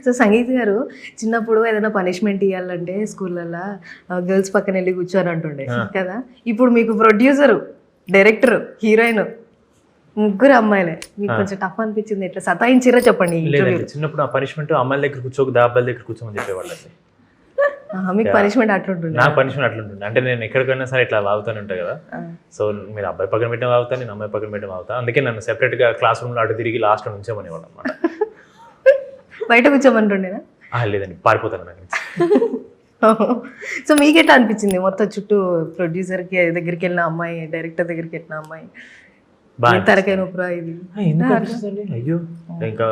So sangeet గారు చిన్నప్పుడు ఏదైనా పనిష్మెంట్ ఇవ్వాలంటే స్కూళ్ళల్లో గర్ల్స్ పక్కన వెళ్ళి కూర్చొని అంటుండే కదా. ఇప్పుడు మీకు ప్రొడ్యూసరు, డైరెక్టర్, హీరోయిన్, ముగ్గురు అమ్మాయిలే. మీకు కొంచెం టఫ్ అనిపించింది, ఎట్లా సతాయించిరా చెప్పండి. చిన్నప్పుడు ఆ పనిష్మెంట్ అమ్మాయిల దగ్గర కూర్చోక అబ్బాయిల దగ్గర కూర్చోమని చెప్పేవాళ్ళు. మీకు పనిష్మెంట్ అట్లుంటుంది? నాకు పనిష్మెంట్ అట్లుంటుంది. అంటే నేను ఎక్కడికైనా సరే ఇట్లా వాగుతూనే ఉంటాయి కదా. సో మీరు అబ్బాయి పక్కన పెట్టిన వాగుతాను, నేను అమ్మాయి పక్కన పెట్టిన వాగుతాను. అందుకే నన్ను సెపరేట్గా క్లాస్ రూమ్లో అటు తిరిగి లాస్ట్లో నుంచోమనేవాడు అనమాట. బయట కూర్చోమంటుండేనా? లేదండి, పారిపోతాను నాకు. సో మీకు ఎట్లా అనిపించింది మొత్తం చుట్టూ ప్రొడ్యూసర్కి దగ్గరికి వెళ్ళిన అమ్మాయి, డైరెక్టర్ దగ్గరికి వెళ్ళిన అమ్మాయి? తరకైన ఇది ఎందుకు అనిపిస్తుంది? అయ్యో ఇంకా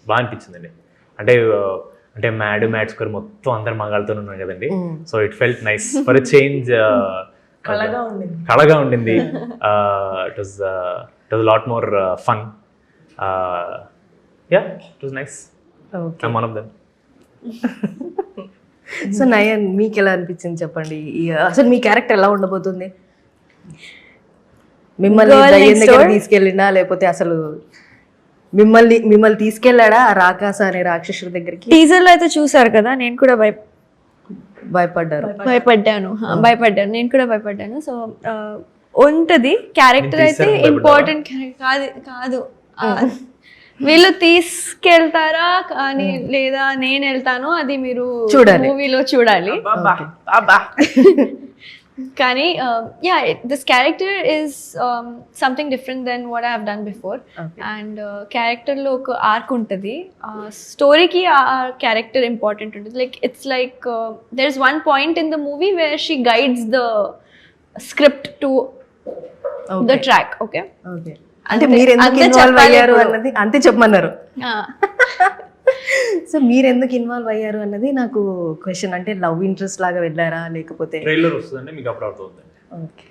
బాగా అనిపించిందండి. అంటే మ్యాడ్ స్క్వేర్ మొత్తం అందరు మగాళ్ళతో ఉన్నాం కదండి. So it felt nice for a change. కళగా ఉండింది. It was lot more fun. Yeah, it was nice. I'm one of them. So Nayan, మీకు ఎలా అనిపించింది చెప్పండి. అసలు మీ క్యారెక్టర్ ఎలా ఉండబోతుంది? మిమ్మల్ని దయ్యం దగ్గర తీసుకెళ్ళినా లేకపోతే అసలు మిమ్మల్ని తీసుకెళ్ళాడా ఆ రాకాస అనే రాక్షసుడి దగ్గరికి? టీజర్ లో అయితే చూసారు కదా, నేను కూడా భయపడ్డాను. నేను కూడా భయపడ్డాను. సో ఉంటది క్యారెక్టర్ అయితే ఇంపార్టెంట్ కాదు. వీళ్ళు తీసుకెళ్తారా కానీ లేదా నేను వెళ్తాను, అది మీరు మూవీలో చూడాలి. కానీ yeah, this character is something different than what I have done before. And క్యారెక్టర్లో ఒక ఆర్క్ ఉంటుంది, స్టోరీకి ఆ క్యారెక్టర్ ఇంపార్టెంట్ ఉంటుంది. Like it's like there is one point in the movie where she guides the script to the track. Okay, అంటే మీరు ఎందుకు involve అయ్యారు అన్నది అంతే చెప్పమన్నారు. సో మీరు ఎందుకు ఇన్వాల్వ్ అయ్యారు అన్నది నాకు క్వశ్చన్. అంటే లవ్ ఇంట్రెస్ట్ లాగా వెళ్ళారా లేకపోతే? ట్రైలర్ వస్తుందండి మీకు అప్పుడు అవుతుంది. ఓకే,